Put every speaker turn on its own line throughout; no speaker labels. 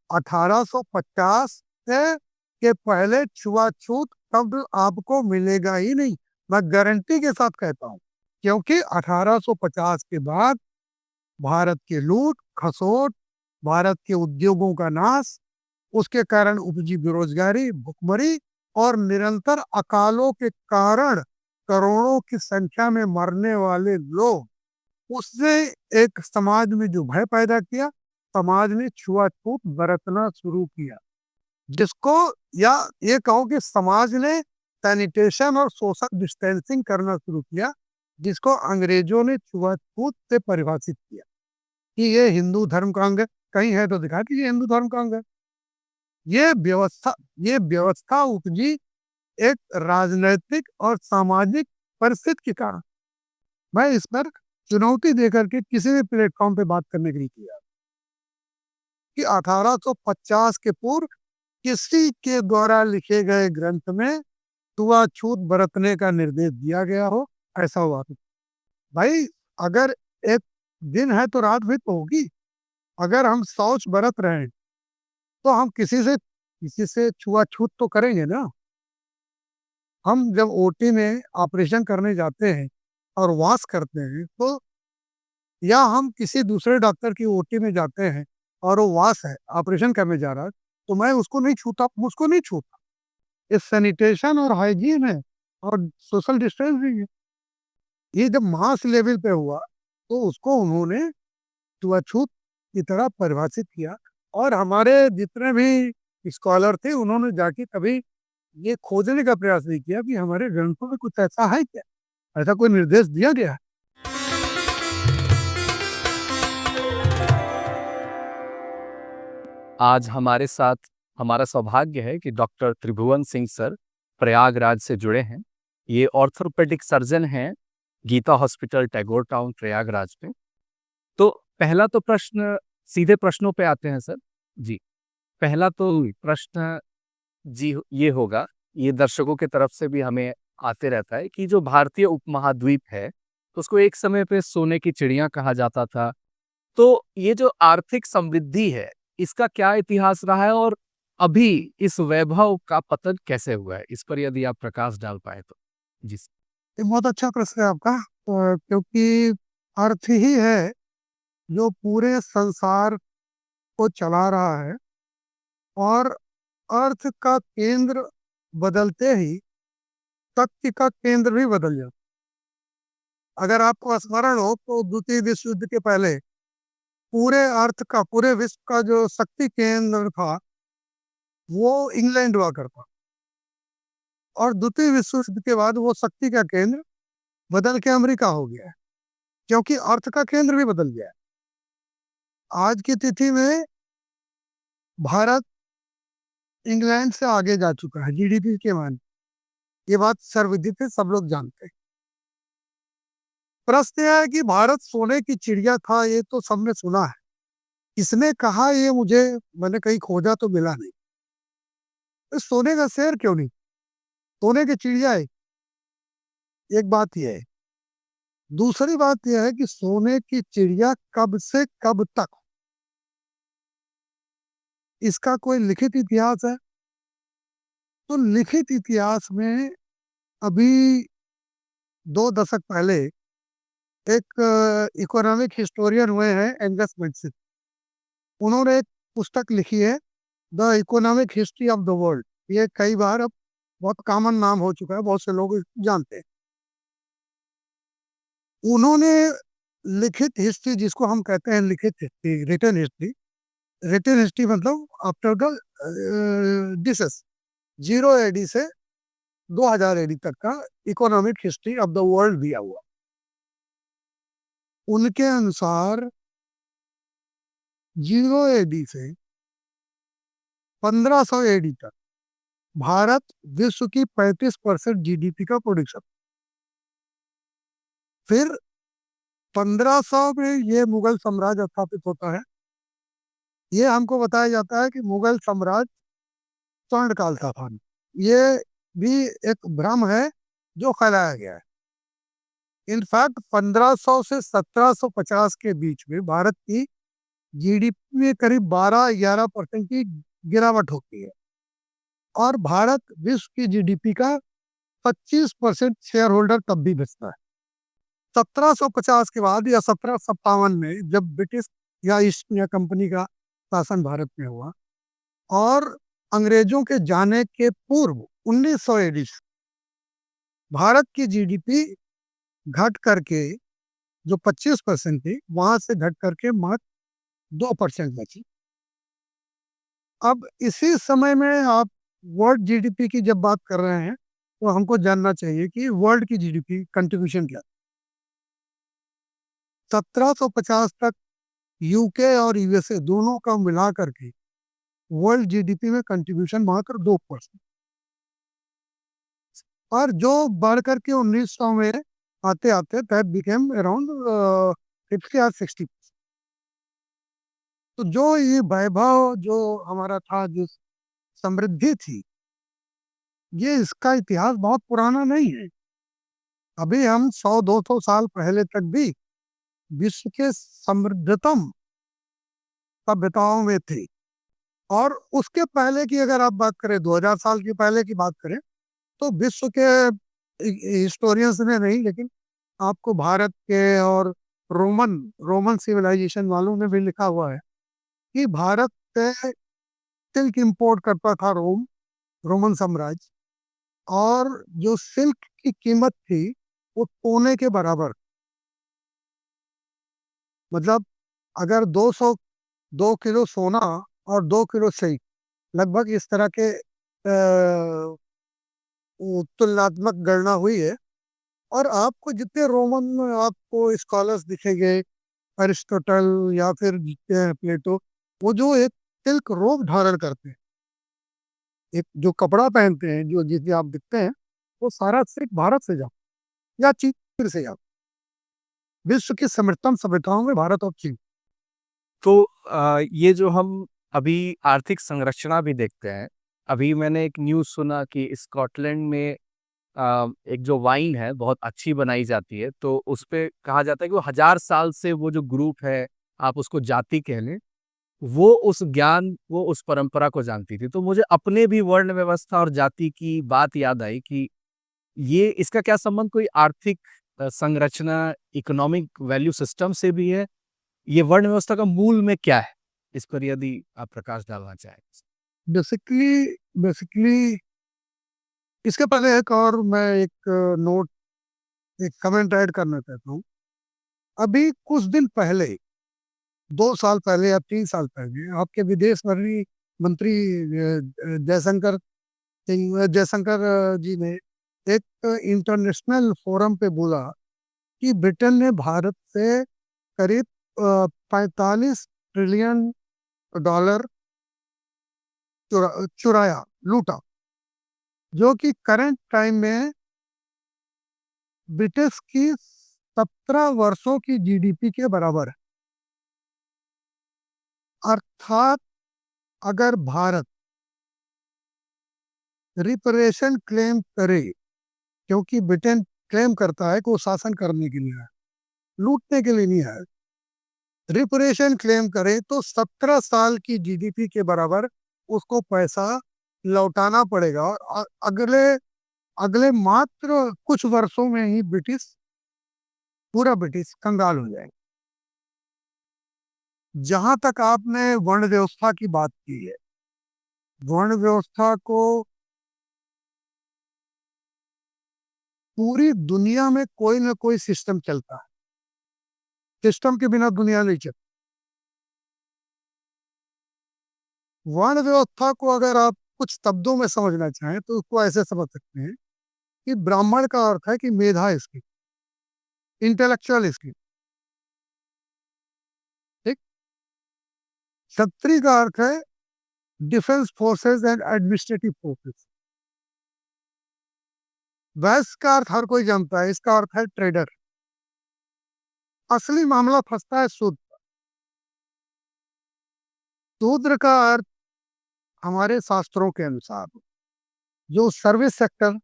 1850 से के पहले छुआछूत शब्द आपको मिलेगा ही नहीं। मैं गारंटी के साथ कहता हूं, क्योंकि 1850 के बाद भारत की लूट खसोट, भारत के उद्योगों का नाश, उसके कारण उपजी बेरोजगारी, भुखमरी और निरंतर अकालों के कारण करोड़ों की संख्या में मरने वाले लोग, उसने एक समाज में जो भय पैदा किया, समाज ने छुआछूत बरतना शुरू किया, जिसको, या ये कहो कि समाज ने सैनिटेशन और सोशल डिस्टेंसिंग करना शुरू किया, जिसको अंग्रेजों ने छुआछूत से परिभाषित किया कि ये हिंदू धर्म का अंग है। कहीं है तो दिखा कि ये हिंदू धर्म का अंग है। ये व्यवस्था ये व्यवस्था उपजी एक राजनैतिक और सामाजिक परिस्थिति के कारण। मैं इस पर चुनौती देकर के किसी भी प्लेटफॉर्म पे बात करने के लिए किया कि 1850 के पूर्व किसी के द्वारा लिखे गए ग्रंथ में छुआछूत बरतने का निर्देश दिया गया हो, ऐसा हुआ तो भाई, अगर एक दिन है तो रात भी तो होगी। अगर हम शौच बरत रहे हैं तो हम किसी से छुआछूत तो करेंगे ना। हम जब ओटी में ऑपरेशन करने जाते हैं और वास करते हैं, तो या हम किसी दूसरे डॉक्टर की ओटी में जाते हैं और वो वास है, ऑपरेशन करने जा रहा है, तो मैं उसको नहीं छूता, उसको नहीं छूता। ये सैनिटेशन और हाइजीन है और सोशल डिस्टेंसिंग है। ये जब मास लेवल पे हुआ तो उसको उन्होंने छुआछूत की तरह परिभाषित किया। और हमारे जितने भी स्कॉलर थे, उन्होंने जाके कभी ये खोजने का प्रयास नहीं किया कि हमारे ग्रंथों में कुछ ऐसा है क्या, ऐसा कोई निर्देश दिया गया है।
आज हमारे साथ हमारा सौभाग्य है कि डॉक्टर त्रिभुवन सिंह सर प्रयागराज से जुड़े हैं। ये ऑर्थोपेडिक सर्जन हैं, गीता हॉस्पिटल टैगोर टाउन प्रयागराज में। तो पहला तो प्रश्न, सीधे प्रश्नों पे आते हैं सर जी। पहला तो प्रश्न जी ये होगा, ये दर्शकों की तरफ से भी हमें आते रहता है कि जो भारतीय उपमहाद्वीप है, उसको एक समय पे सोने की चिड़िया कहा जाता था। तो ये जो आर्थिक समृद्धि है, इसका क्या इतिहास रहा है और अभी इस वैभव का पतन कैसे हुआ है? इस पर यदि आप प्रकाश डाल पाए तो। जी सर।
ये बहुत अच्छा प्रश्न है आपका, क्योंकि अर्थ ही है जो पूरे संसार को चला रहा है। और अर्थ का केंद्र बदलते ही शक्ति का केंद्र भी बदल जाता। अगर आपको स्मरण हो तो द्वितीय विश्व युद्ध के पहले पूरे अर्थ का, पूरे विश्व का जो शक्ति केंद्र था, वो इंग्लैंड हुआ करता। और द्वितीय विश्व युद्ध के बाद वो शक्ति का केंद्र बदल के अमेरिका हो गया है, क्योंकि अर्थ का केंद्र भी बदल गया है। आज की तिथि में भारत इंग्लैंड से आगे जा चुका है जीडीपी के मान। ये बात सर्वविदित है, सब लोग जानते हैं। प्रश्न यह है कि भारत सोने की चिड़िया था, ये तो सबने सुना है। किसने कहा ये मुझे, मैंने कहीं खोजा तो मिला नहीं। तो सोने का शेर क्यों नहीं, सोने की चिड़िया है, एक बात यह है। दूसरी बात यह है कि सोने की चिड़िया कब से कब तक, इसका कोई लिखित इतिहास है? तो लिखित इतिहास में अभी 2 दशक पहले एक इकोनॉमिक हिस्टोरियन हुए हैं एंगस मैक्सिस, उन्होंने एक पुस्तक लिखी है, the economic history of the world. ये कई बार अब बहुत कॉमन नाम हो चुका है, बहुत से लोग जानते हैं। उन्होंने लिखित हिस्ट्री, जिसको हम कहते हैं लिखित history, written history, written history मतलब आफ्टर द डिसेस 0 AD से 2000 AD तक का economic history of the world दिया हुआ। उनके अनुसार 0 AD से 1500 AD तक भारत विश्व की 35% जीडीपी का प्रोडक्शन। फिर 1500 में ये मुगल साम्राज्य स्थापित होता है। ये हमको बताया जाता है कि मुगल साम्राज्य स्वर्ण काल का था। ये भी एक भ्रम है जो फैलाया गया है। इनफैक्ट 1500 से 1750 के बीच में भारत की जीडीपी में करीब 12-11% की गिरावट होती है, और भारत विश्व की जीडीपी का 25% शेयर होल्डर तब भी बचता है। 1750 के बाद या 1757 में जब ब्रिटिश या ईस्ट इंडिया कंपनी का शासन भारत में हुआ, और अंग्रेजों के जाने के पूर्व 1900 एडी भारत की जीडीपी घट करके जो 25% थी, वहां से घट करके मात्र 2% बची। अब इसी समय में आप वर्ल्ड जीडीपी की जब बात कर रहे हैं, तो हमको जानना चाहिए कि वर्ल्ड की जीडीपी कंट्रीब्यूशन क्या। 1750 तक यूके और यूएसए दोनों का मिला करके वर्ल्ड जीडीपी में कंट्रीब्यूशन मात्र 2%, और जो बढ़ करके 1900 में आते आते दैट बिकेम अराउंड 50 और 60। तो जो ये वैभव जो हमारा था, जो समृद्धि थी, ये इसका इतिहास बहुत पुराना नहीं है। अभी हम 100-200 साल पहले तक भी विश्व के समृद्धतम सभ्यताओं में थे। और उसके पहले की अगर आप बात करें, 2000 साल की पहले की बात करें, तो विश्व के हिस्टोरियंस ने नहीं, लेकिन आपको भारत के और रोमन रोमन सिविलाइजेशन वालों ने भी लिखा हुआ है कि भारत से सिल्क इंपोर्ट करता था रोमन साम्राज्य, और जो सिल्क की कीमत थी वो सोने के बराबर। मतलब अगर 2 किलो सोना और 2 किलो सिल्क, लगभग इस तरह के तुलनात्मक गणना हुई है। और आपको जितने रोमन आपको स्कॉलर्स दिखेंगे, अरिस्टोटल या फिर प्लेटो, वो जो एक सिल्क रोब धारण करते हैं, एक जो कपड़ा पहनते हैं, जो जिसे आप दिखते हैं, वो सारा सिर्फ भारत से जा या चीन से जा। विश्व की समृद्धतम सभ्यताओं में भारत और चीन।
तो ये जो हम अभी आर्थिक संरचना भी देखते हैं, अभी मैंने एक न्यूज़ सुना कि स्कॉटलैंड में एक जो वाइन है बहुत अच्छी बनाई जाती है, तो उस पे कहा जाता है कि वो 1000 साल से वो जो ग्रुप है, आप उसको जाति कह लें, वो उस ज्ञान, वो उस परंपरा को जानती थी। तो मुझे अपने भी वर्ण व्यवस्था और जाति की बात याद आई कि ये इसका क्या संबंध कोई आर्थिक संरचना, इकोनॉमिक वैल्यू सिस्टम से भी है? ये वर्ण व्यवस्था का मूल में क्या है? इस पर यदि आप प्रकाश डालना चाहें।
बेसिकली बेसिकली इसके पहले एक और मैं एक नोट, एक कमेंट ऐड करना चाहता हूँ। अभी कुछ दिन पहले, 2 साल पहले या 3 साल पहले, आपके विदेश मंत्री जयशंकर जी ने एक इंटरनेशनल फोरम पे बोला कि ब्रिटेन ने भारत से करीब 45 ट्रिलियन डॉलर चुराया, लूटा, जो कि करंट टाइम में ब्रिटिश की 17 वर्षों की जीडीपी के बराबर है। अर्थात अगर भारत रिपरेशन क्लेम करे, क्योंकि ब्रिटेन क्लेम करता है कि वो शासन करने के लिए है, लूटने के लिए नहीं है, रिपरेशन क्लेम करे तो 17 साल की जीडीपी के बराबर उसको पैसा लौटाना पड़ेगा। और अगले अगले मात्र कुछ वर्षों में ही पूरा ब्रिटिश कंगाल हो जाएगा। जहां तक आपने वर्ण व्यवस्था की बात की है, वर्ण व्यवस्था को पूरी दुनिया में कोई ना कोई सिस्टम चलता है, सिस्टम के बिना दुनिया नहीं चलती। वर्ण व्यवस्था को अगर आप कुछ शब्दों में समझना चाहें तो उसको ऐसे समझ सकते हैं कि ब्राह्मण का अर्थ है कि मेधा इसकी, इंटेलेक्चुअल इसकी, ठीक। क्षत्रिय का अर्थ है defence forces and administrative forces. वैश्य का अर्थ हर कोई जानता है, इसका अर्थ है ट्रेडर। असली मामला फंसता है शूद्र। शूद्र का अर्थ हमारे शास्त्रों के अनुसार जो service sector,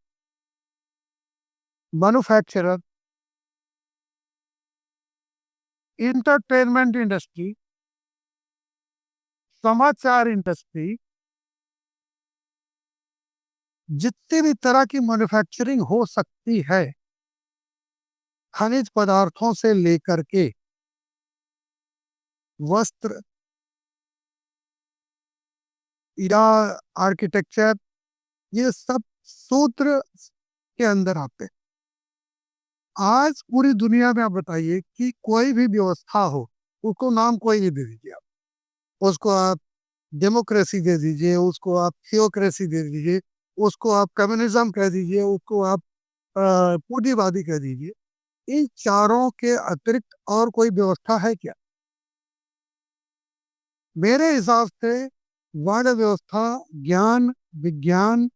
manufacturer, entertainment industry, समाचार इंडस्ट्री, जितनी भी तरह की मैन्युफैक्चरिंग हो सकती है, खनिज पदार्थों से लेकर के वस्त्र या आर्किटेक्चर, ये सब सूत्र के अंदर आते हैं। आज पूरी दुनिया में आप बताइए कि कोई भी व्यवस्था हो, उसको नाम कोई भी दे दीजिए आप। उसको आप डेमोक्रेसी दे दीजिए, उसको आप थियोक्रेसी दे दीजिए, उसको आप कम्युनिज्म कह दीजिए, उसको आप पूंजीवादी कह दीजिए। इन चारों के अतिरिक्त और कोई व्यवस्था है क्या? मेरे हिसाब से वर्ण व्यवस्था ज्ञान, विज्ञान,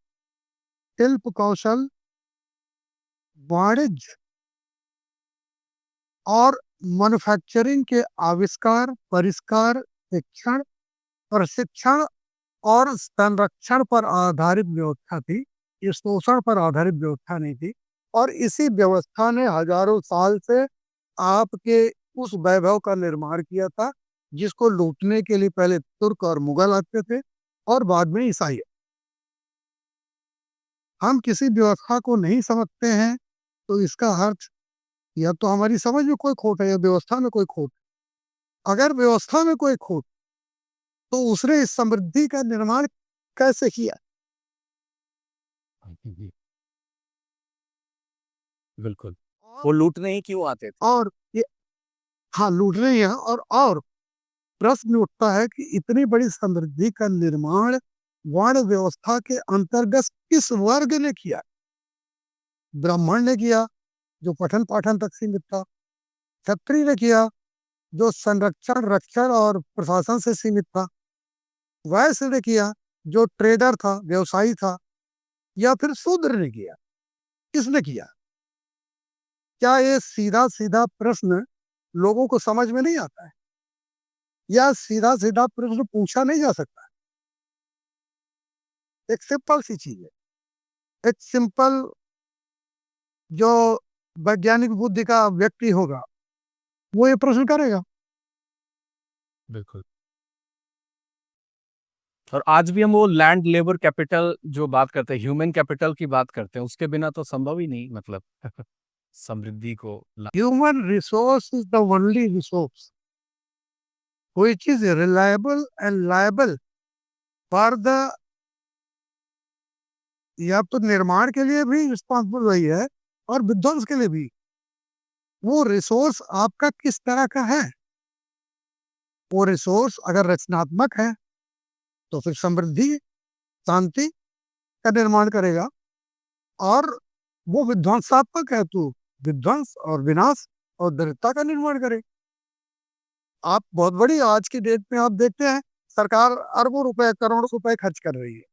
शिल्प कौशल, वाणिज्य और मैन्युफैक्चरिंग के आविष्कार, परिष्कार, शिक्षण, प्रशिक्षण और संरक्षण पर आधारित व्यवस्था थी। ये शोषण पर आधारित व्यवस्था नहीं थी। और इसी व्यवस्था ने हजारों साल से आपके उस वैभव का निर्माण किया था, जिसको लूटने के लिए पहले तुर्क और मुगल आते थे और बाद में ईसाई। हम किसी व्यवस्था को नहीं समझते हैं तो इसका अर्थ या तो हमारी समझ में कोई खोट है या व्यवस्था में कोई खोट है। अगर व्यवस्था में कोई खोट, तो उसने इस समृद्धि का निर्माण कैसे किया?
जी, बिल्कुल।
और
वो लूटने ही क्यों आते थे?
और ये, हाँ, लूट रही है। और प्रश्न उठता है कि इतनी बड़ी समृद्धि का निर्माण वर्ण व्यवस्था के अंतर्गत किस वर्ग ने किया? ब्राह्मण ने किया, जो पठन पाठन तक सीमित था। क्षत्रिय ने किया, जो संरक्षण, रक्षण और प्रशासन से सीमित था। वैश्य ने किया, जो ट्रेडर था, व्यवसायी था। या फिर शूद्र ने किया? किसने किया? क्या ये सीधा सीधा प्रश्न लोगों को समझ में नहीं आता है? या सीधा सीधा प्रश्न पूछा नहीं जा सकता? एक सिंपल सी चीज है। एक सिंपल, जो वैज्ञानिक बुद्धि का व्यक्ति होगा, वो ये प्रश्न करेगा।
बिल्कुल। और आज भी हम वो लैंड लेबर कैपिटल जो बात करते हैं, ह्यूमन कैपिटल की बात करते हैं, उसके बिना तो संभव ही नहीं, मतलब समृद्धि को
human resource is the only resource which is reliable and liable for the, या तो निर्माण के लिए भी रिस्पॉन्सिबल वही है और विध्वंस के लिए भी। वो रिसोर्स आपका किस तरह का है? वो रिसोर्स अगर रचनात्मक है तो फिर समृद्धि, शांति का निर्माण करेगा। और वो विध्वंसात्मक है तो विध्वंस और विनाश और दरिद्रता का निर्माण करे। आप बहुत बड़ी आज की डेट में आप देखते हैं, सरकार अरबों रुपए, करोड़ों रुपए खर्च कर रही है,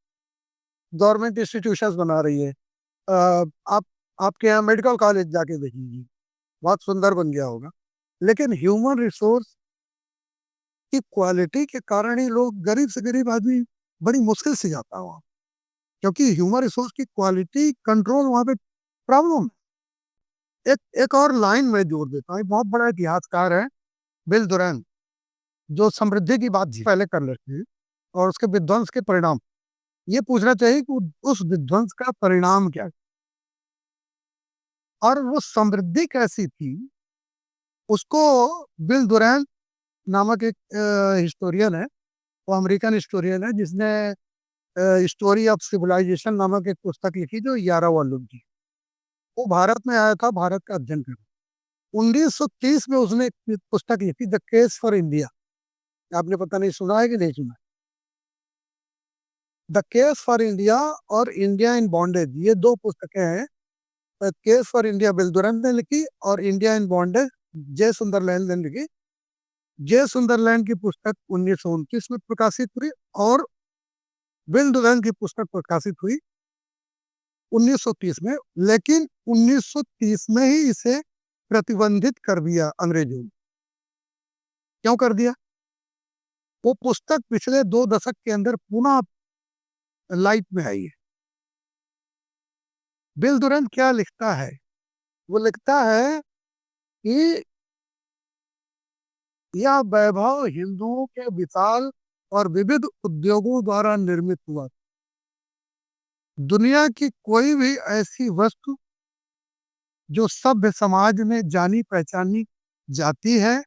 गवर्नमेंट इंस्टीट्यूशंस बना रही है। आप आपके यहाँ मेडिकल कॉलेज जाके देखिए, बहुत सुंदर बन गया होगा। लेकिन ह्यूमन रिसोर्स की क्वालिटी के कारण ही लोग, गरीब से गरीब आदमी बड़ी मुश्किल से जाता है वहाँ, क्योंकि ह्यूमन रिसोर्स की क्वालिटी कंट्रोल वहाँ पे प्रॉब्लम। एक एक और लाइन में जोड़ देता हूँ। एक बहुत बड़ा इतिहासकार है, बिल दुरैन, जो समृद्धि की बात
जी।
पहले कर लेते हैं और उसके विध्वंस के परिणाम। ये पूछना चाहिए कि उस विध्वंस का परिणाम क्या है और वो समृद्धि कैसी थी। उसको बिल दुरैन नामक एक हिस्टोरियन है, वो अमेरिकन हिस्टोरियन है, जिसने स्टोरी ऑफ सिविलाइजेशन नामक एक पुस्तक लिखी, जो 11 वॉल्यूम की। वो भारत में आया था भारत का अध्ययन करने। 1930 में उसने एक पुस्तक लिखी, द केस फॉर इंडिया। आपने पता नहीं सुना है कि नहीं सुना? द केस फॉर इंडिया और इंडिया इन बॉन्डेज, ये दो पुस्तकें हैं। केस फॉर इंडिया बिल दुरैन ने लिखी और इंडिया इन बॉन्डेज जय सुंदरलैंड ने लिखी। जय सुंदरलैंड की पुस्तक 1929 में प्रकाशित हुई और बिल दुरैन की पुस्तक प्रकाशित हुई 1930 में। लेकिन 1930 में ही इसे प्रतिबंधित कर दिया अंग्रेजों ने। क्यों कर दिया? वो पुस्तक पिछले 2 दशक के अंदर पुनः लाइट में आई है। बिल दुरैन क्या लिखता है? वो लिखता है कि यह वैभव हिंदुओं के विशाल और विविध उद्योगों द्वारा निर्मित हुआ। दुनिया की कोई भी ऐसी वस्तु जो सभ्य समाज में जानी पहचानी जाती है,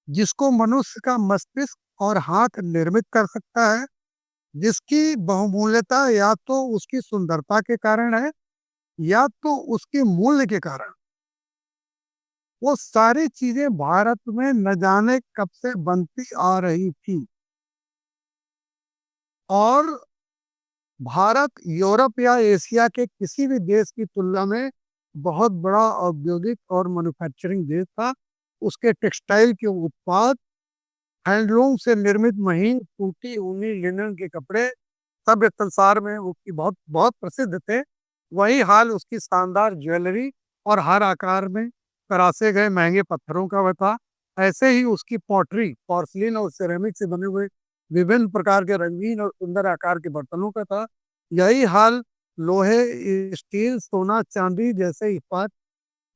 जिसको मनुष्य का मस्तिष्क और हाथ निर्मित कर सकता है, जिसकी बहुमूल्यता या तो उसकी सुंदरता के कारण है या तो उसके मूल्य के कारण, वो सारी चीजें भारत में न जाने कब से बनती आ रही थी। और भारत यूरोप या एशिया के किसी भी देश की तुलना में बहुत बड़ा औद्योगिक और मैन्युफैक्चरिंग देश था। उसके टेक्सटाइल के उत्पाद, हैंडलूम से निर्मित महीन सूती ऊनी लिनन के कपड़े सभ्य संसार में उसकी बहुत बहुत प्रसिद्ध थे। वही हाल उसकी शानदार ज्वेलरी और हर आकार में तरासे गए महंगे पत्थरों का वह था। ऐसे ही उसकी पॉटरी, पोर्सिलेन और सिरेमिक से बने हुए विभिन्न प्रकार के रंगीन और सुंदर आकार के बर्तनों का था। यही हाल लोहे, स्टील, सोना, चांदी जैसे इस्पात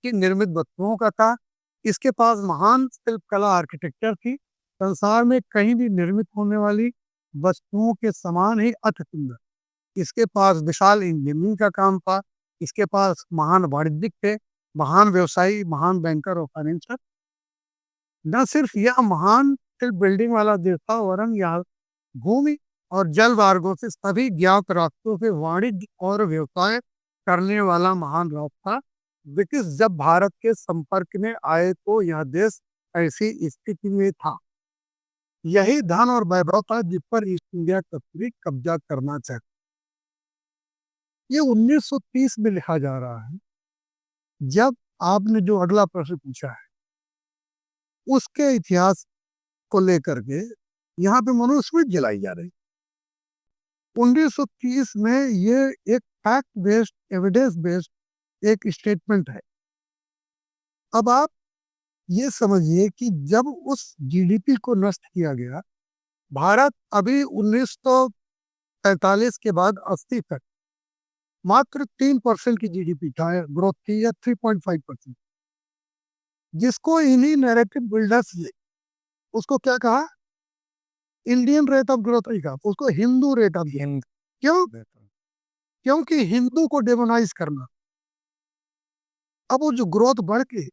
की निर्मित वस्तुओं का था। इसके पास महान शिल्पकला आर्किटेक्चर थी, संसार में कहीं भी निर्मित होने वाली वस्तुओं के समान ही अति सुंदर। इसके पास विशाल इंजीनियरिंग का काम था। इसके पास महान वाणिज्यिक थे, महान व्यवसायी, महान बैंकर और फाइनेंसर। न सिर्फ यह महान सिर्फ बिल्डिंग वाला देश था, वरन यह भूमि और जल मार्गों से सभी ज्ञात रास्तों से वाणिज्य और व्यवसाय करने वाला महान राष्ट्र था। ब्रिटिश जब भारत के संपर्क में आए तो यह देश ऐसी स्थिति में था। यही धन और वैभव था जिस पर ईस्ट इंडिया कंपनी कब्जा करना चाहती। ये 1930 में लिखा जा रहा है। जब आपने जो अगला प्रश्न पूछा है उसके इतिहास को लेकर के यहाँ पे मनुस्मृति जलाई जा रही। 1930 में ये एक फैक्ट बेस्ड, एविडेंस बेस्ड एक स्टेटमेंट है। अब आप ये समझिए कि जब उस जीडीपी को नष्ट किया गया, भारत अभी 1945 के बाद 80 तक मात्र 3% की जीडीपी था, ग्रोथ थी, या 3.5%, जिसको इन्हीं नैरेटिव बिल्डर्स ने उसको क्या कहा, इंडियन रेट ऑफ ग्रोथ नहीं कहा, उसको हिंदू रेट ऑफ ग्रोथ। क्यों? क्योंकि हिंदू को डेमोनाइज करना। अब वो जो ग्रोथ बढ़ के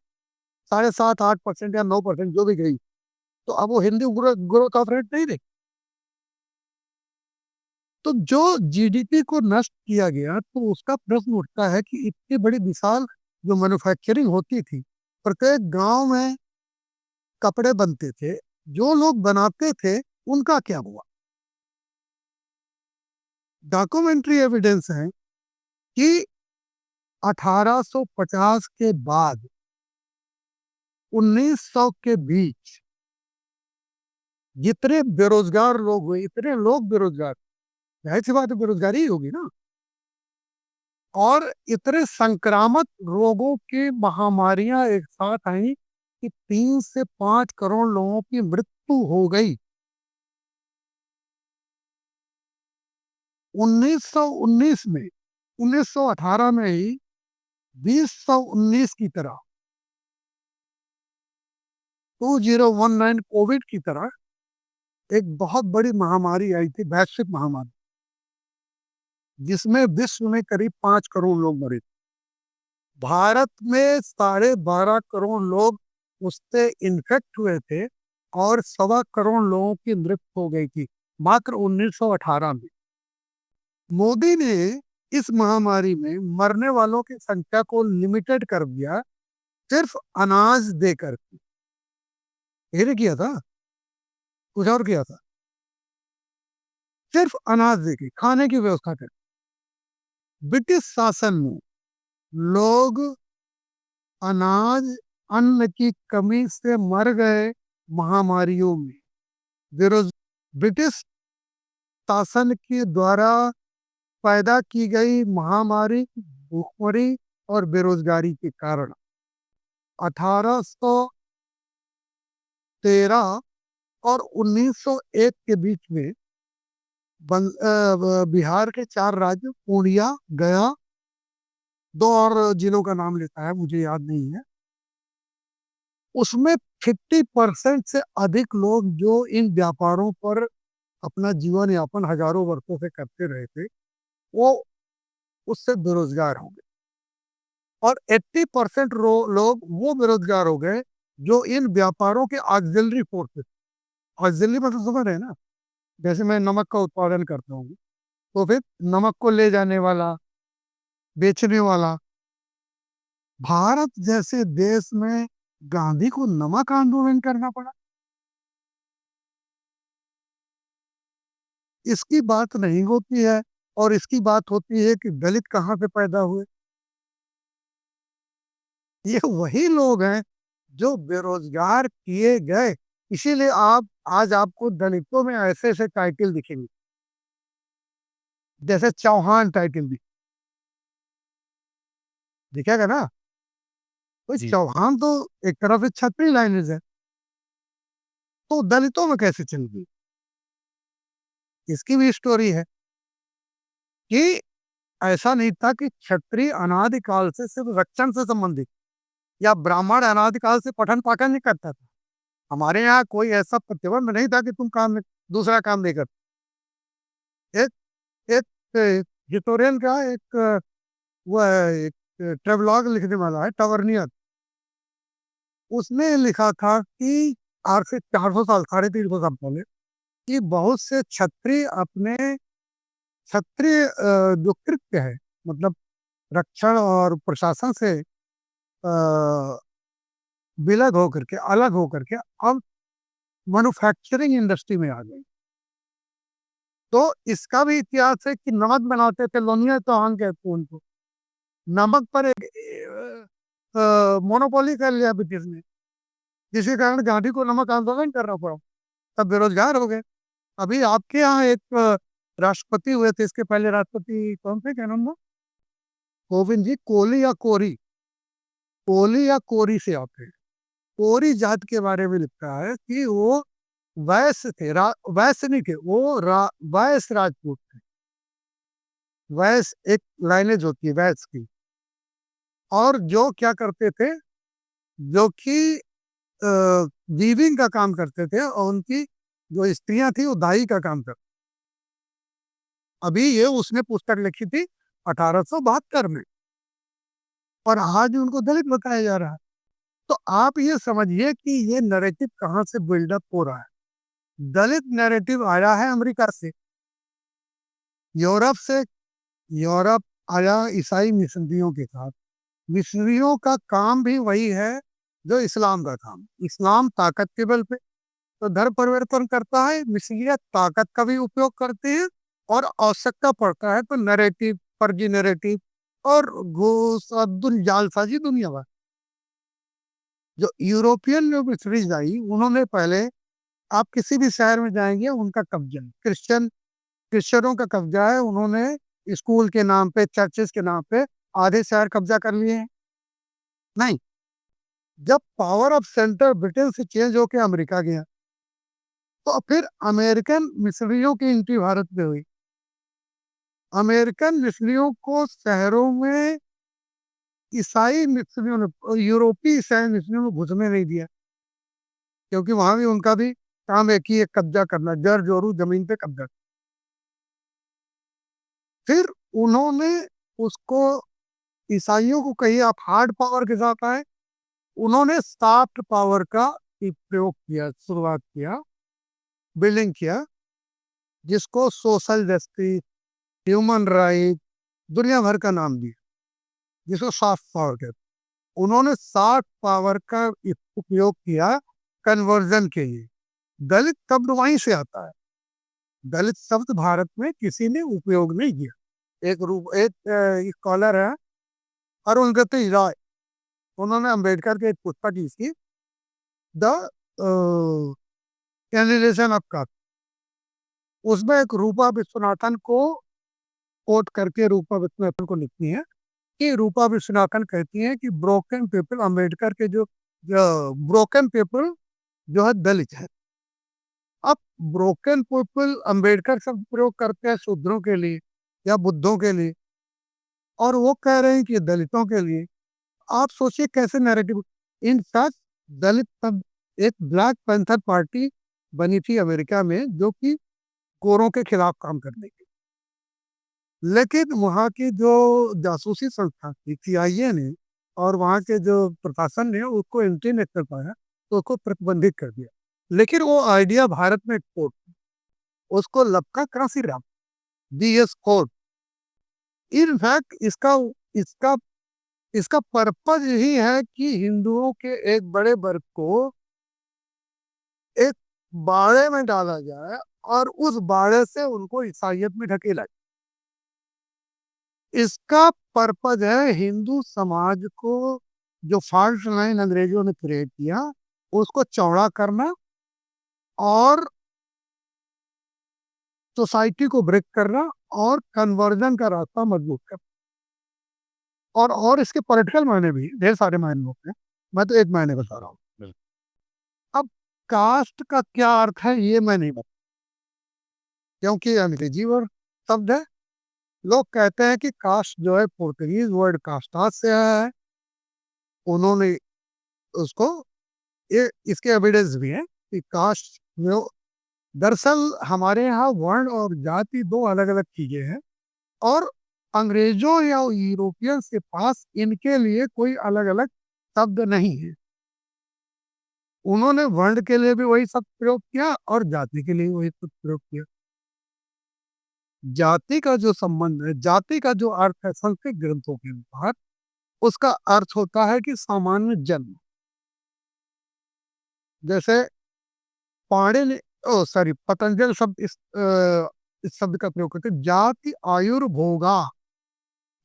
7.5-8% या 9% जो भी गई, तो अब वो हिंदू ग्रोथ ऑफ रेट नहीं रही। तो जो जीडीपी को नष्ट किया गया, तो उसका प्रश्न उठता है कि इतनी बड़ी विशाल जो मैन्युफैक्चरिंग होती थी, प्रत्येक गांव में कपड़े बनते थे, जो लोग बनाते थे उनका क्या हुआ? डॉक्यूमेंट्री एविडेंस है कि 1850 के बाद 1900 के बीच जितने बेरोजगार लोग हुए, इतने लोग बेरोजगार, जाहिर सी बात है बेरोजगारी ही होगी ना। और इतने संक्रामक रोगों की महामारियां एक साथ आई कि 3 से 5 करोड़ लोगों की मृत्यु हो गई। 1919 में, 1918 में ही 2019 की तरह, 2019 कोविड की तरह एक बहुत बड़ी महामारी आई थी, वैश्विक महामारी, जिसमें विश्व में करीब 5 करोड़ लोग मरे थे। भारत में 12.5 करोड़ लोग उससे इन्फेक्ट हुए थे और 1.25 करोड़ लोगों की मृत्यु हो गई थी मात्र 1918 में। मोदी ने इस महामारी में मरने वालों की संख्या को लिमिटेड कर दिया, सिर्फ अनाज देकर। ये नहीं किया था, कुछ और किया था, सिर्फ अनाज देके खाने की व्यवस्था कर। ब्रिटिश शासन में लोग अनाज, अन्न की कमी से मर गए महामारियों में। बेरोज ब्रिटिश शासन के द्वारा पैदा की गई महामारी, भूखमरी और बेरोजगारी के कारण 1813 और 1901 के बीच में बिहार के 4 राज्य, पूर्णिया, गया, 2 और जिलों का नाम लेता है, मुझे याद नहीं है, उसमें 50% से अधिक लोग जो इन व्यापारों पर अपना जीवन यापन हजारों वर्षों से करते रहे थे, वो उससे बेरोजगार हो गए। और 80% लोग वो बेरोजगार हो गए जो इन व्यापारों के ऑक्सिलरी फोर्सेस, ऑक्सिलरी मतलब समझ रहे हैं ना, जैसे मैं नमक का उत्पादन करता हूँ, तो फिर नमक को ले जाने वाला, बेचने वाला। भारत जैसे देश में गांधी को नमक आंदोलन करना पड़ा। इसकी बात नहीं होती है। और इसकी बात होती है कि दलित कहाँ से पैदा हुए। ये वही लोग हैं जो बेरोजगार किए गए। इसीलिए आप आज आपको दलितों में ऐसे ऐसे टाइटल दिखेंगे, जैसे चौहान टाइटल दिखेगा ना। तो
जी।
चौहान तो एक तरफ से छत्री लाइनेज है, तो दलितों में कैसे चल गई? इसकी भी स्टोरी है कि ऐसा नहीं था कि क्षत्रिय अनादिकाल से सिर्फ रक्षण से संबंधित या ब्राह्मण अनादिकाल से पठन पाठन नहीं करता था। हमारे यहाँ कोई ऐसा प्रतिबंध नहीं था कि तुम दूसरा काम नहीं कर। एक एक हिस्टोरियन का एक वो है, एक ट्रेवलॉग लिखने वाला है टवर्नियर। उसने लिखा था कि आज से 400 साल, 350 साल पहले, कि बहुत से क्षत्रिय अपने क्षत्रिय जो कृत्य है, मतलब रक्षण और प्रशासन से विलग होकर के, अलग होकर के अब मैन्युफैक्चरिंग इंडस्ट्री में आ गए। तो इसका भी इतिहास है कि नमक बनाते थे, लोनिया चौहान कहते हैं उनको। नमक पर एक मोनोपोली कर लिया ब्रिटिश ने, जिसके कारण गांधी को नमक आंदोलन करना पड़ा। तब बेरोजगार हो गए। अभी आपके यहाँ एक राष्ट्रपति हुए थे, इसके पहले राष्ट्रपति कौन थे, क्या नाम था? कोविंद जी। कोली या कोरी, कोली या कोरी से आते हैं। कोरी जात के बारे में लिखा है कि वो वैश्य थे, वैश्य नहीं थे वो, वैश्य राजपूत थे। वैश्य एक लाइनेज होती है वैश्य की। और जो क्या करते थे, जो कि वीविंग का काम करते थे, और उनकी जो स्त्रियां थी वो दाई का काम करती। अभी ये उसने पुस्तक लिखी थी 1872 में, और आज उनको दलित बताया जा रहा है। तो आप ये समझिए कि ये नैरेटिव कहाँ से बिल्डअप हो रहा है। दलित नैरेटिव आया है अमेरिका से, यूरोप से। यूरोप आया ईसाई मिशनरियों के साथ। मिशनरियों का काम भी वही है जो इस्लाम का काम। इस्लाम ताकत के बल पे तो धर्म परिवर्तन करता है, मिशनरियां ताकत का भी उपयोग करते हैं, और आवश्यकता पड़ता है तो नैरेटिव, फर्जी नैरेटिव और घूस और जालसाजी दुनिया भर। जो यूरोपियन जो मिशनरीज आई, उन्होंने पहले, आप किसी भी शहर में जाएंगे उनका कब्जा है, क्रिश्चियनों का कब्जा है। उन्होंने स्कूल के नाम पे, चर्चेस के नाम पे आधे शहर कब्जा कर लिए हैं। नहीं, जब पावर ऑफ सेंटर ब्रिटेन से चेंज होकर अमेरिका गया, तो फिर अमेरिकन मिशनरियों की एंट्री भारत में हुई। अमेरिकन मिशनरियों को शहरों में ईसाई मिशनरियों ने, यूरोपीय ईसाई मिशनरियों ने घुसने नहीं दिया, क्योंकि वहां भी उनका भी काम एक ही है, कब्जा करना, जर जोरू जमीन पे कब्जा। फिर उन्होंने उसको, ईसाइयों को कहिए आप हार्ड पावर के साथ आए, उन्होंने सॉफ्ट पावर का प्रयोग किया, शुरुआत किया, बिल्डिंग किया, जिसको सोशल जस्टिस, ह्यूमन राइट, दुनिया भर का नाम दिया, जिसको सॉफ्ट पावर कहते हैं। उन्होंने सॉफ्ट पावर का उपयोग किया कन्वर्जन के लिए। दलित शब्द वहीं से आता है। दलित शब्द भारत में किसी ने उपयोग नहीं किया। एक स्कॉलर है अरुण गति राय, उन्होंने अंबेडकर के एक पुस्तक लिखी, द कैंडिडेशन ऑफ कास्ट। उसमें एक रूपा विश्वनाथन को कोट करके रूपा विश्वनाथन को लिखती है कि रूपा विश्वनाथन कहती है कि ब्रोकन पीपल, अम्बेडकर के जो ब्रोकन पीपल जो है दलित है। अब ब्रोकन पीपल अम्बेडकर शब्द प्रयोग करते हैं शूद्रों के लिए या बुद्धों के लिए, और वो कह रहे हैं कि ये दलितों के लिए। आप सोचिए कैसे नैरेटिव। इन सच दलित शब्द, एक ब्लैक पैंथर पार्टी बनी थी अमेरिका में, जो कि गोरों के खिलाफ काम करने के। लेकिन वहाँ की जो जासूसी संस्था थी CIA ने और वहाँ के जो प्रशासन ने उसको एंट्री नहीं कर पाया, तो उसको प्रतिबंधित कर दिया। लेकिन वो आइडिया भारत में एक्सपोर्ट, उसको लपका काशीराम DS कोड। इनफैक्ट इसका इसका इसका पर्पज यही है कि हिंदुओं के एक बड़े वर्ग को एक बाड़े में डाला जाए और उस बाड़े से उनको ईसाइयत में ढकेला जाए। इसका पर्पज है हिंदू समाज को, जो फॉल्ट लाइन अंग्रेजों ने क्रिएट किया, उसको चौड़ा करना और सोसाइटी को ब्रेक करना और कन्वर्जन का रास्ता मजबूत करना। और इसके पॉलिटिकल मायने भी ढेर सारे मायने होते हैं, मैं तो एक मायने बता रहा हूँ। अब कास्ट का क्या अर्थ है ये मैं नहीं बता, क्योंकि अंग्रेजी वर्ड शब्द है। लोग कहते हैं कि कास्ट जो है पोर्तुगीज वर्ड कास्टास से आया है, उन्होंने उसको, ये इसके एविडेंस भी है कि कास्ट में दरअसल हमारे यहाँ वर्ण और जाति दो अलग अलग चीजें हैं, और अंग्रेजों या यूरोपियंस के पास इनके लिए कोई अलग अलग शब्द नहीं है। उन्होंने वर्ण के लिए भी वही शब्द प्रयोग किया और जाति के लिए वही शब्द प्रयोग किया। जाति का जो संबंध है, जाति का जो अर्थ है संस्कृत ग्रंथों के अनुसार, उसका अर्थ होता है कि सामान्य जन्म। जैसे पाणिनि, ओ सॉरी, पतंजल शब्द इस शब्द का प्रयोग करते हैं, जाति आयुर्भोगा।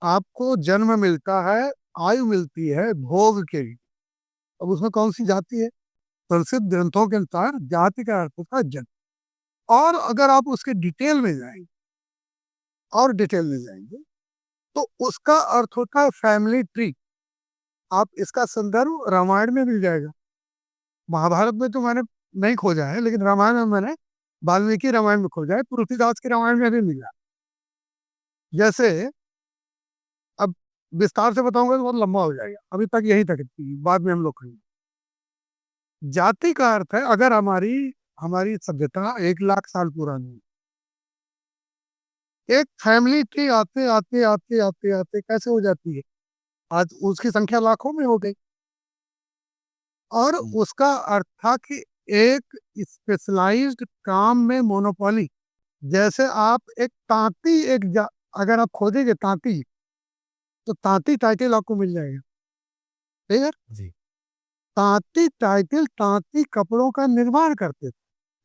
आपको जन्म मिलता है, आयु मिलती है भोग के लिए। अब उसमें कौन सी जाति है? संस्कृत ग्रंथों के अनुसार जाति का अर्थ होता है जन्म। और अगर आप उसके डिटेल में जाएंगे और डिटेल में जाएंगे तो उसका अर्थ होता है फैमिली ट्री। आप इसका संदर्भ रामायण में मिल जाएगा। महाभारत में तो मैंने नहीं खोजा है, लेकिन रामायण में मैंने वाल्मीकि रामायण में खोजा है, तुलसीदास के रामायण में भी मिला। जैसे अब विस्तार से बताऊंगा तो बहुत लंबा हो जाएगा, अभी तक यही तक बाद में हम लोग करेंगे। जाति का अर्थ है, अगर हमारी हमारी सभ्यता 1 लाख साल पुरानी, एक फैमिली ट्री आते आते आते आते आते कैसे हो जाती है, आज उसकी संख्या लाखों में हो गई। और उसका अर्थ था कि एक स्पेशलाइज्ड काम में मोनोपोली। जैसे आप एक तांती, अगर आप खोजेंगे तांती, तो तांती टाइटल आपको मिल जाएगा, ठीक है जी। तांती टाइटल, तांती कपड़ों का निर्माण करते थे,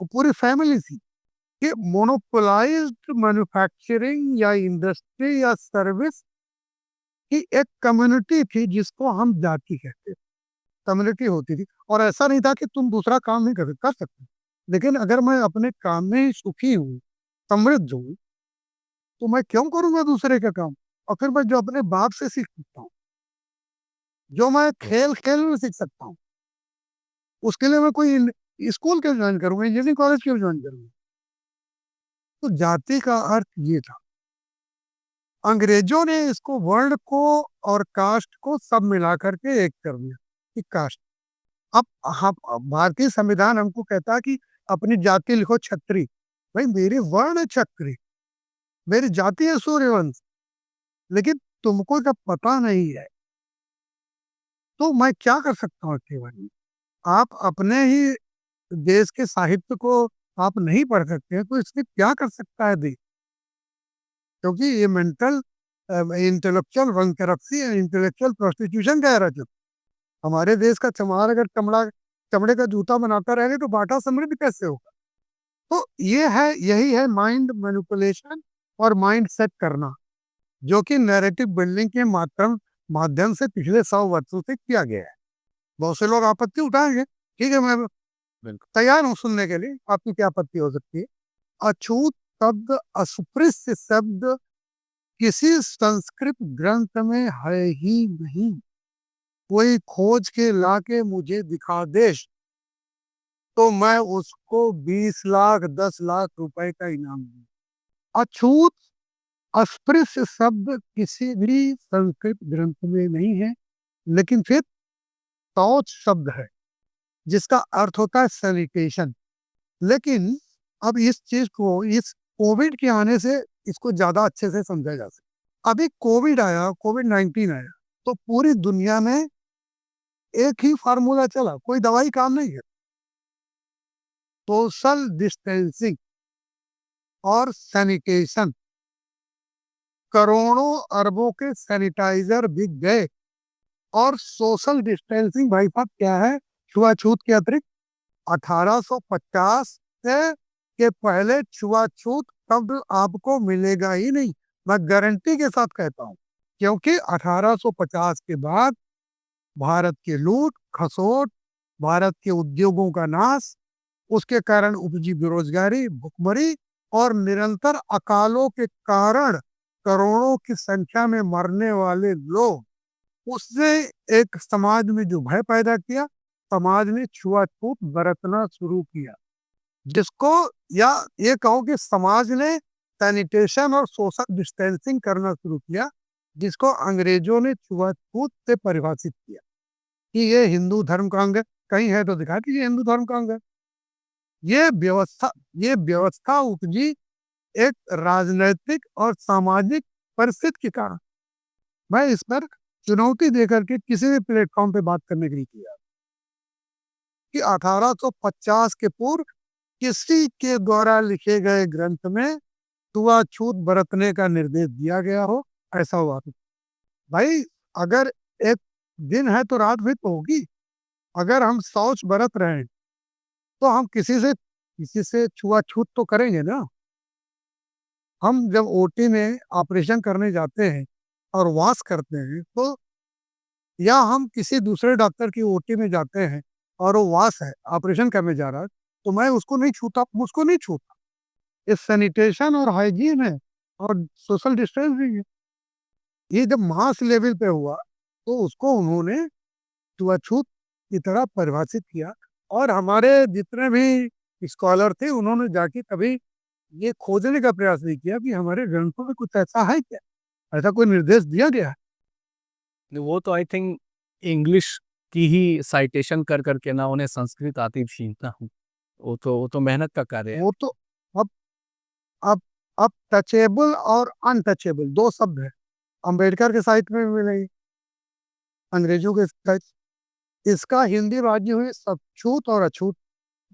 वो पूरी फैमिली थी। कि मोनोपोलाइज्ड मैन्युफैक्चरिंग या इंडस्ट्री या सर्विस की एक कम्युनिटी थी जिसको हम जाति कहते थे। कम्युनिटी होती थी, और ऐसा नहीं था कि तुम दूसरा काम नहीं कर सकते, लेकिन अगर मैं अपने काम में ही सुखी हूँ, समृद्ध हूँ, तो मैं क्यों करूंगा दूसरे का काम? और फिर मैं जो अपने बाप से सीख सकता हूँ, जो मैं खेल खेल में सीख सकता हूँ, उसके लिए मैं कोई स्कूल क्यों ज्वाइन करूंगा, इंजीनियरिंग कॉलेज क्यों ज्वाइन करूंगा? तो जाति का अर्थ ये था। अंग्रेजों ने इसको वर्ण को और कास्ट को सब मिला करके एक कर दिया कि कास्ट। अब हम, भारतीय संविधान हमको कहता है कि अपनी जाति लिखो क्षत्रिय। भाई मेरी वर्ण है क्षत्रिय, मेरी जाति है सूर्यवंश, लेकिन तुमको जब पता नहीं है तो मैं क्या कर सकता हूँ केवल? आप अपने ही देश के साहित्य को आप नहीं पढ़ सकते हैं, तो इसमें क्या कर सकता है देश? क्योंकि ये mental intellectual bankruptcy, intellectual prostitution कह रहा है। हमारे देश का चमार अगर चमड़े का जूता बनाता रहेगा तो बाटा समृद्ध कैसे होगा? तो यही है माइंड मैनिपुलेशन और माइंड सेट करना, जो कि नैरेटिव बिल्डिंग के माध्यम से पिछले 100 वर्षों से किया गया है। बहुत से लोग आपत्ति उठाएंगे, ठीक है, मैं तैयार हूं सुनने के लिए, आपकी क्या आपत्ति हो सकती है। अछूत शब्द, अस्पृश्य शब्द किसी संस्कृत ग्रंथ में है ही नहीं। कोई खोज के लाके मुझे दिखा दे तो मैं उसको 20 लाख 10 लाख रुपए का इनाम दूंगा। अछूत, अस्पृश्य शब्द किसी भी संस्कृत ग्रंथ में नहीं है, लेकिन फिर शौच शब्द है जिसका अर्थ होता है सैनिटेशन। लेकिन अब इस चीज को, इस कोविड के आने से इसको ज्यादा अच्छे से समझा जा सकता। अभी कोविड आया, कोविड-19 आया, तो पूरी दुनिया में एक ही फार्मूला चला, कोई दवाई काम नहीं है। सोशल डिस्टेंसिंग और सैनिटेशन। करोड़ों अरबों के सैनिटाइजर बिक गए। और सोशल डिस्टेंसिंग भाई साहब क्या है? छुआछूत के अतिरिक्त 1850 से के पहले छुआछूत शब्द आपको मिलेगा ही नहीं। मैं गारंटी के साथ कहता हूं, क्योंकि 1850 के बाद भारत के लूट खसोट, भारत के उद्योगों का नाश, उसके कारण उपजी बेरोजगारी, भुखमरी और निरंतर अकालों के कारण करोड़ों की संख्या में मरने वाले लोग, उसने एक समाज में जो भय पैदा किया, समाज ने छुआछूत बरतना शुरू किया, जिसको, या ये कहो कि समाज ने सैनिटेशन और सोशल डिस्टेंसिंग करना शुरू किया, जिसको अंग्रेजों ने छुआछूत से परिभाषित किया कि ये हिंदू धर्म का अंग है। कहीं है तो दिखा दीजिए हिंदू धर्म का अंग है। ये व्यवस्था उपजी एक राजनीतिक और सामाजिक परिस्थिति के कारण। मैं इस पर चुनौती देकर के किसी भी प्लेटफॉर्म पे बात करने के लिए तैयार कि 1850 के पूर्व किसी के द्वारा लिखे गए ग्रंथ में छुआछूत बरतने का निर्देश दिया गया हो, ऐसा हुआ तो भाई, अगर एक दिन है तो रात भी तो होगी। अगर हम शौच बरत रहे हैं तो हम किसी से छुआछूत तो करेंगे ना। हम जब ओटी में ऑपरेशन करने जाते हैं और वास करते हैं, तो या हम किसी दूसरे डॉक्टर की ओटी में जाते हैं और वो वास है, ऑपरेशन करने जा रहा है, तो मैं उसको नहीं छूता, उसको नहीं छूता। ये सैनिटेशन और हाइजीन है और सोशल डिस्टेंसिंग है। ये जब मास लेवल पे हुआ तो उसको उन्होंने छुआछूत की तरह परिभाषित किया। और हमारे जितने भी स्कॉलर थे, उन्होंने जाके कभी ये खोजने का प्रयास नहीं किया कि हमारे ग्रंथों में कुछ ऐसा है क्या, ऐसा कोई निर्देश दिया गया है।
वो तो आई थिंक इंग्लिश की ही साइटेशन कर करके ना, उन्हें संस्कृत आती थी ना। वो तो मेहनत का कार्य है।
वो तो अब अब अब टचेबल और अनटचेबल दो शब्द है। अंबेडकर के साहित्य में भी मिलेगी, अंग्रेजों के साहित्य। इसका हिंदी राज्य हुई सछूत और अछूत।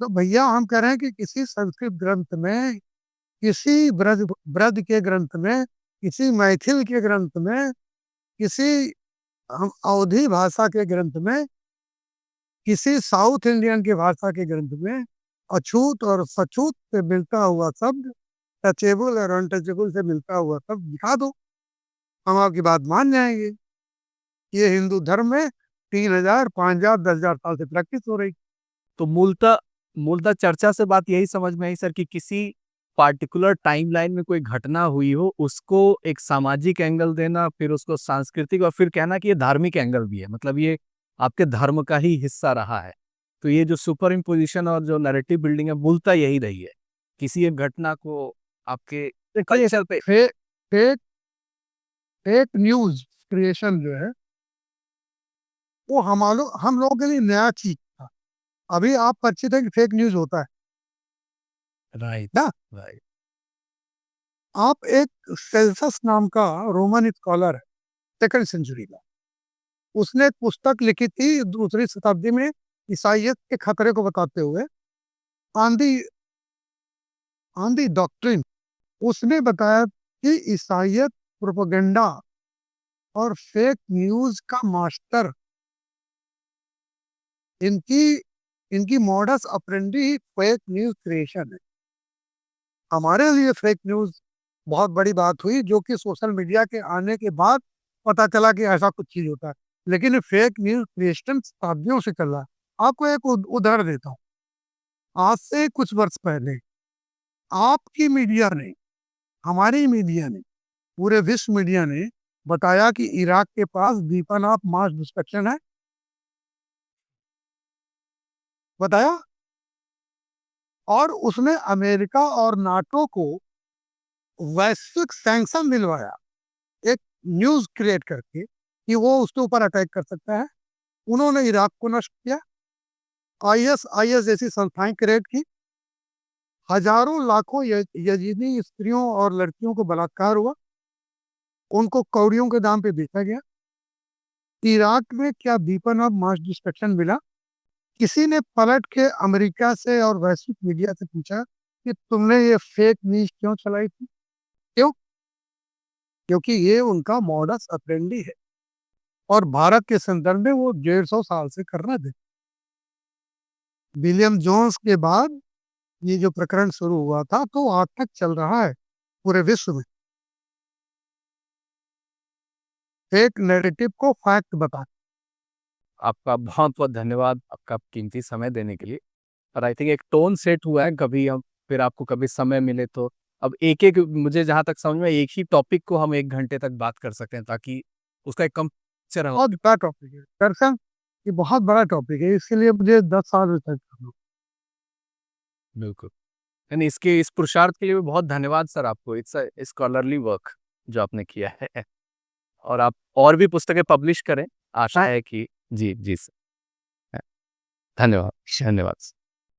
तो भैया हम कह रहे हैं कि किसी संस्कृत ग्रंथ में, किसी ब्रज ब्रज के ग्रंथ में, किसी मैथिल के ग्रंथ में, किसी हम अवधी भाषा के ग्रंथ में, किसी साउथ इंडियन के भाषा के ग्रंथ में अछूत और सछूत से मिलता हुआ शब्द, टचेबल और अनटचेबल से मिलता हुआ शब्द दिखा दो, हम आपकी बात मान जाएंगे। ये हिंदू धर्म में 3000, 5000, 10,000 साल से प्रैक्टिस हो रही।
तो मूलतः मूलतः चर्चा से बात यही समझ में आई सर कि किसी पार्टिकुलर टाइमलाइन में कोई घटना हुई हो, उसको एक सामाजिक एंगल देना, फिर उसको सांस्कृतिक, और फिर कहना कि ये धार्मिक एंगल भी है, मतलब ये आपके धर्म का ही हिस्सा रहा है। तो ये जो सुपर इम्पोजिशन और जो नैरेटिव बिल्डिंग है, मूलतः यही रही है। किसी एक घटना को आपके
देखिए,
कल्चर पे।
Fake fake fake news creation जो है, वो हम लोगों के लिए नया चीज था। अभी आप परिचित है कि फेक न्यूज होता है
राइट।
ना।
राइट।
आप एक सेल्सस नाम का रोमन स्कॉलर है, सेकंड सेंचुरी का, उसने एक पुस्तक लिखी थी दूसरी शताब्दी में, ईसाइयत के खतरे को बताते हुए, on the on the doctrine. उसने बताया कि ईसाइयत प्रोपेगेंडा और फेक न्यूज का मास्टर, इनकी इनकी मॉडस ऑपरेंडी ही फेक न्यूज क्रिएशन है। हमारे लिए फेक न्यूज बहुत बड़ी बात हुई, जो कि सोशल मीडिया के आने के बाद पता चला कि ऐसा कुछ चीज होता है। लेकिन फेक न्यूज क्रिएशन शताब्दियों से चल रहा है। आपको एक उदाहरण देता हूँ। आज से कुछ वर्ष पहले आपकी मीडिया ने, हमारी मीडिया ने, पूरे विश्व मीडिया ने बताया कि इराक के पास वीपन ऑफ मास डिस्ट्रक्शन है। बताया। और उसने अमेरिका और नाटो को वैश्विक सैंक्शन दिलवाया, एक न्यूज क्रिएट करके कि वो उसके ऊपर अटैक कर सकता है। उन्होंने इराक को नष्ट किया। आईएस जैसी संस्थाएं क्रिएट की। हजारों लाखों यजीदी स्त्रियों और लड़कियों को बलात्कार हुआ, उनको कौड़ियों के दाम पे बेचा गया। इराक में क्या वेपन ऑफ मास डिस्ट्रक्शन मिला? किसी ने पलट के अमेरिका से और वैश्विक मीडिया से पूछा कि तुमने ये फेक न्यूज क्यों चलाई थी? क्यों? क्योंकि ये उनका मॉडस ऑपरेंडी है और भारत के संदर्भ में वो 150 साल से कर रहे थे। विलियम जोन्स के बाद ये जो प्रकरण शुरू हुआ था तो आज तक चल रहा है पूरे विश्व में। फेक नैरेटिव को फैक्ट बता।
आपका बहुत-बहुत धन्यवाद, आपका कीमती समय देने के लिए। और आई थिंक एक टोन सेट हुआ है, कभी हम फिर आपको कभी समय मिले तो अब एक-एक मुझे जहाँ तक समझ में एक ही टॉपिक को हम 1 घंटे तक बात कर सकें ताकि उसका एक कम पिक्चर हो।
बहुत बड़ा टॉपिक है दरअसल, ये बहुत बड़ा टॉपिक है, इसके लिए मुझे 10 साल रिसर्च करना।
बिल्कुल। यानी इसके इस पुरुषार्थ के लिए भी बहुत धन्यवाद सर आपको। इट्स अ स्कॉलरली वर्क जो आपने किया है और आप और भी पुस्तकें पब्लिश करें। आशा है कि जी, जी सर। धन्यवाद, धन्यवाद।